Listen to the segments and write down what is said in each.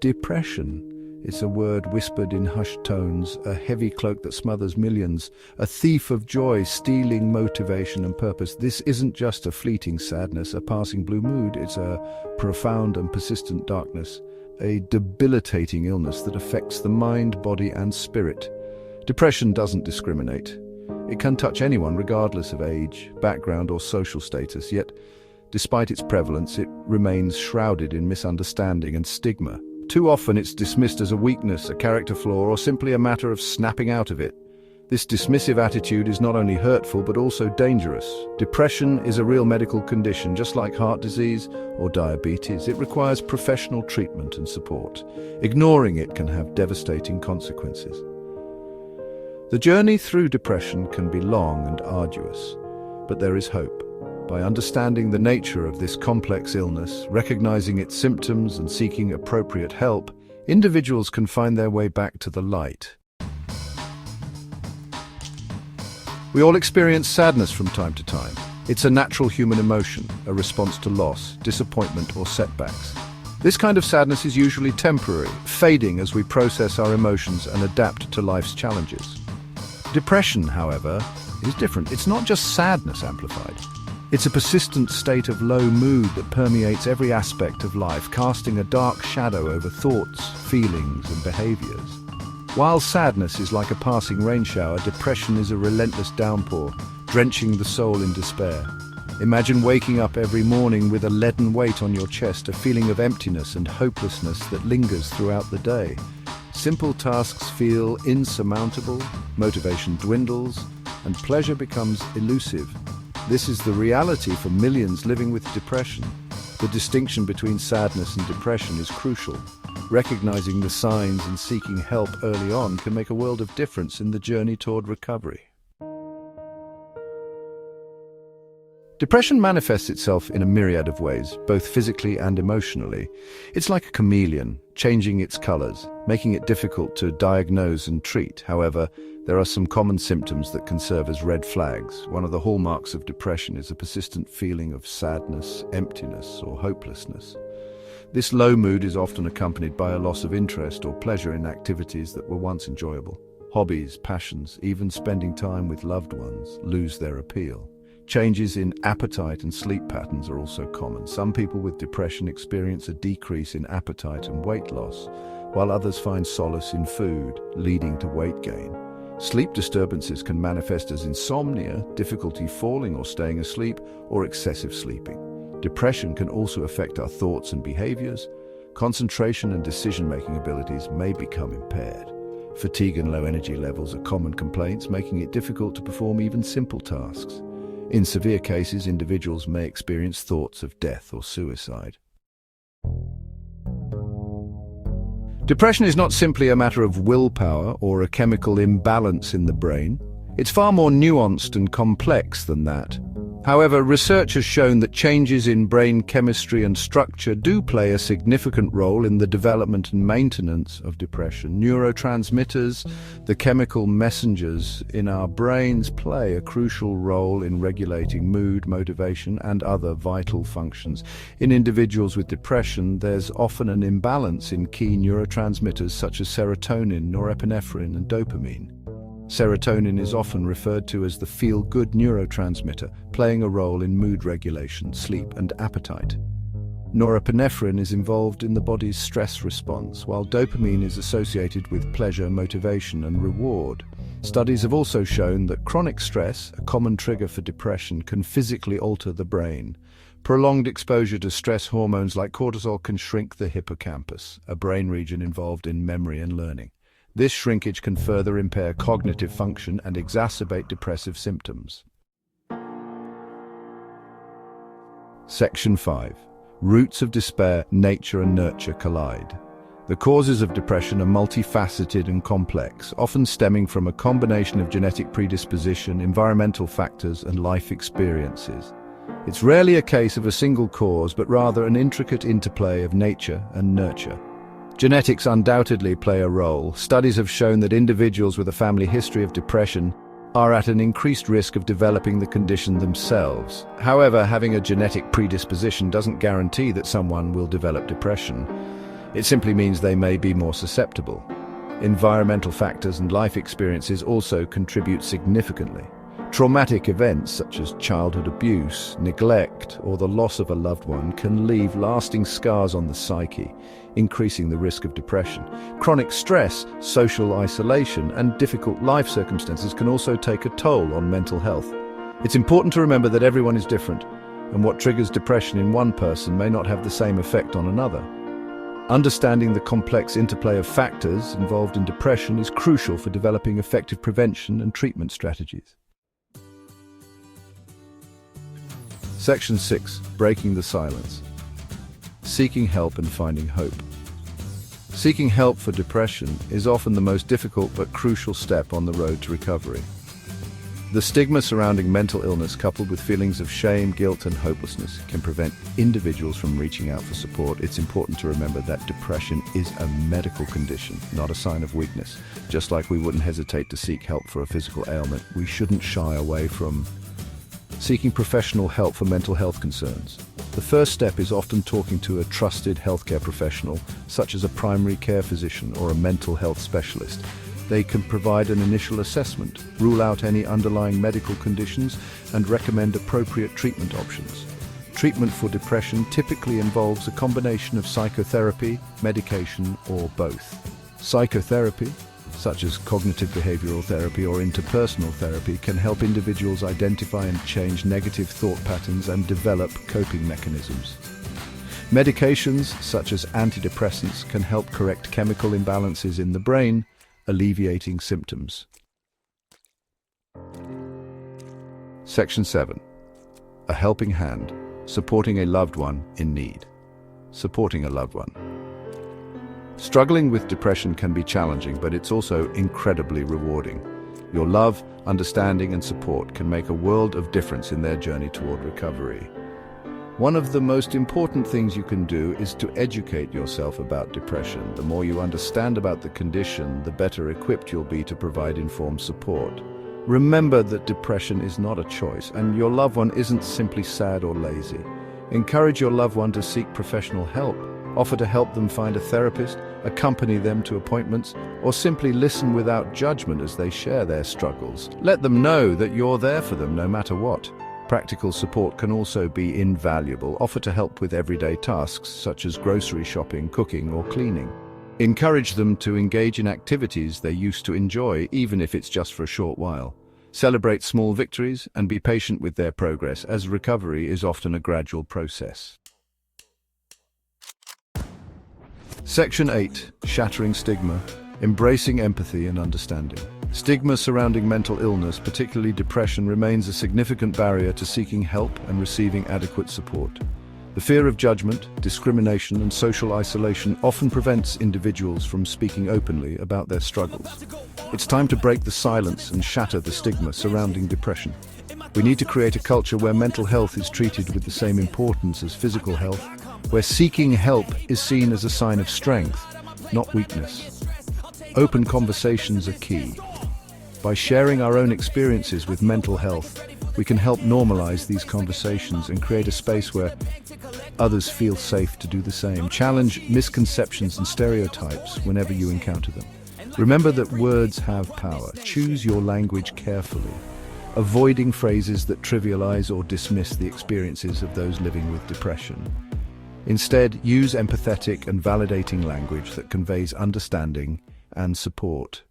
Depression. It's a word whispered in hushed tones, a heavy cloak that smothers millions, a thief of joy stealing motivation and purpose. This isn't just a fleeting sadness, a passing blue mood. It's a profound and persistent darkness, a debilitating illness that affects the mind, body, and spirit. Depression doesn't discriminate. It can touch anyone regardless of age, background, or social status, yet, despite its prevalence, it remains shrouded in misunderstanding and stigma. Too often it's dismissed as a weakness, a character flaw, or simply a matter of snapping out of it. This dismissive attitude is not only hurtful but also dangerous. Depression is a real medical condition, just like heart disease or diabetes. It requires professional treatment and support. Ignoring it can have devastating consequences. The journey through depression can be long and arduous, but there is hope. By understanding the nature of this complex illness, recognizing its symptoms and seeking appropriate help, individuals can find their way back to the light. We all experience sadness from time to time. It's a natural human emotion, a response to loss, disappointment, or setbacks. This kind of sadness is usually temporary, fading as we process our emotions and adapt to life's challenges. Depression, however, is different. It's not just sadness amplified. It's a persistent state of low mood that permeates every aspect of life, casting a dark shadow over thoughts, feelings, and behaviors. While sadness is like a passing rain shower, depression is a relentless downpour, drenching the soul in despair. Imagine waking up every morning with a leaden weight on your chest, a feeling of emptiness and hopelessness that lingers throughout the day. Simple tasks feel insurmountable, motivation dwindles, and pleasure becomes elusive. This is the reality for millions living with depression. The distinction between sadness and depression is crucial. Recognizing the signs and seeking help early on can make a world of difference in the journey toward recovery. Depression manifests itself in a myriad of ways, both physically and emotionally. It's like a chameleon, changing its colors, making it difficult to diagnose and treat. However, there are some common symptoms that can serve as red flags. One of the hallmarks of depression is a persistent feeling of sadness, emptiness, or hopelessness. This low mood is often accompanied by a loss of interest or pleasure in activities that were once enjoyable. Hobbies, passions, even spending time with loved ones lose their appeal. Changes in appetite and sleep patterns are also common. Some people with depression experience a decrease in appetite and weight loss, while others find solace in food, leading to weight gain. Sleep disturbances can manifest as insomnia, difficulty falling or staying asleep, or excessive sleeping. Depression can also affect our thoughts and behaviors. Concentration and decision-making abilities may become impaired. Fatigue and low energy levels are common complaints, making it difficult to perform even simple tasks. In severe cases, individuals may experience thoughts of death or suicide. Depression is not simply a matter of willpower or a chemical imbalance in the brain. It's far more nuanced and complex than that. However, research has shown that changes in brain chemistry and structure do play a significant role in the development and maintenance of depression. Neurotransmitters, the chemical messengers in our brains, play a crucial role in regulating mood, motivation, and other vital functions. In individuals with depression, there's often an imbalance in key neurotransmitters such as serotonin, norepinephrine, and dopamine. Serotonin is often referred to as the feel-good neurotransmitter, playing a role in mood regulation, sleep, and appetite. Norepinephrine is involved in the body's stress response, while dopamine is associated with pleasure, motivation, and reward. Studies have also shown that chronic stress, a common trigger for depression, can physically alter the brain. Prolonged exposure to stress hormones like cortisol can shrink the hippocampus, a brain region involved in memory and learning. This shrinkage can further impair cognitive function and exacerbate depressive symptoms. Section 5. Roots of despair, nature and nurture collide. The causes of depression are multifaceted and complex, often stemming from a combination of genetic predisposition, environmental factors, and life experiences. It's rarely a case of a single cause, but rather an intricate interplay of nature and nurture. Genetics undoubtedly play a role. Studies have shown that individuals with a family history of depression are at an increased risk of developing the condition themselves. However, having a genetic predisposition doesn't guarantee that someone will develop depression. It simply means they may be more susceptible. Environmental factors and life experiences also contribute significantly. Traumatic events such as childhood abuse, neglect, or the loss of a loved one can leave lasting scars on the psyche, increasing the risk of depression. Chronic stress, social isolation, and difficult life circumstances can also take a toll on mental health. It's important to remember that everyone is different, and what triggers depression in one person may not have the same effect on another. Understanding the complex interplay of factors involved in depression is crucial for developing effective prevention and treatment strategies. Section 6. Breaking the silence. Seeking help and finding hope. Seeking help for depression is often the most difficult but crucial step on the road to recovery. The stigma surrounding mental illness, coupled with feelings of shame, guilt, and hopelessness, can prevent individuals from reaching out for support. It's important to remember that depression is a medical condition, not a sign of weakness. Just like we wouldn't hesitate to seek help for a physical ailment, we shouldn't shy away from seeking professional help for mental health concerns. The first step is often talking to a trusted healthcare professional, such as a primary care physician or a mental health specialist. They can provide an initial assessment, rule out any underlying medical conditions, and recommend appropriate treatment options. Treatment for depression typically involves a combination of psychotherapy, medication, or both. Psychotherapy, such as cognitive behavioral therapy or interpersonal therapy, can help individuals identify and change negative thought patterns and develop coping mechanisms. Medications, such as antidepressants, can help correct chemical imbalances in the brain, alleviating symptoms. Section 7. A helping hand. Supporting a loved one in need. Supporting a loved one. Struggling with depression can be challenging, but it's also incredibly rewarding. Your love, understanding, and support can make a world of difference in their journey toward recovery. One of the most important things you can do is to educate yourself about depression. The more you understand about the condition, the better equipped you'll be to provide informed support. Remember that depression is not a choice, and your loved one isn't simply sad or lazy. Encourage your loved one to seek professional help. Offer to help them find a therapist, accompany them to appointments, or simply listen without judgment as they share their struggles. Let them know that you're there for them no matter what. Practical support can also be invaluable. Offer to help with everyday tasks such as grocery shopping, cooking, or cleaning. Encourage them to engage in activities they used to enjoy, even if it's just for a short while. Celebrate small victories and be patient with their progress, as recovery is often a gradual process. Section 8. Shattering stigma. Embracing empathy and understanding. Stigma surrounding mental illness, particularly depression, remains a significant barrier to seeking help and receiving adequate support. The fear of judgment, discrimination, and social isolation often prevents individuals from speaking openly about their struggles. It's time to break the silence and shatter the stigma surrounding depression. We need to create a culture where mental health is treated with the same importance as physical health, where seeking help is seen as a sign of strength, not weakness. Open conversations are key. By sharing our own experiences with mental health, we can help normalize these conversations and create a space where others feel safe to do the same. Challenge misconceptions and stereotypes whenever you encounter them. Remember that words have power. Choose your language carefully, avoiding phrases that trivialize or dismiss the experiences of those living with depression. Instead, use empathetic and validating language that conveys understanding and support.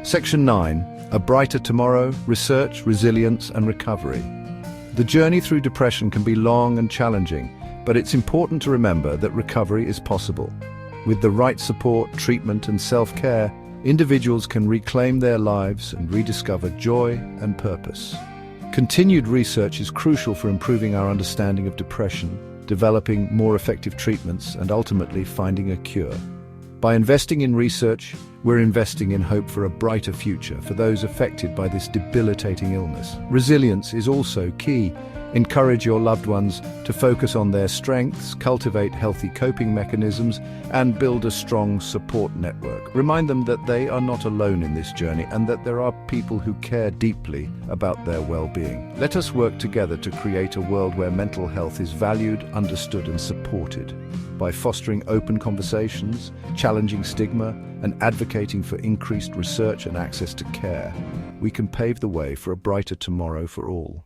Section 9. A brighter tomorrow, research, resilience, and recovery. The journey through depression can be long and challenging, but it's important to remember that recovery is possible. With the right support, treatment, and self-care, individuals can reclaim their lives and rediscover joy and purpose. Continued research is crucial for improving our understanding of depression, developing more effective treatments, and ultimately finding a cure. By investing in research, we're investing in hope for a brighter future for those affected by this debilitating illness. Resilience is also key. Encourage your loved ones to focus on their strengths, cultivate healthy coping mechanisms, and build a strong support network. Remind them that they are not alone in this journey and that there are people who care deeply about their well-being. Let us work together to create a world where mental health is valued, understood, and supported. By fostering open conversations, challenging stigma, and advocating for increased research and access to care, we can pave the way for a brighter tomorrow for all.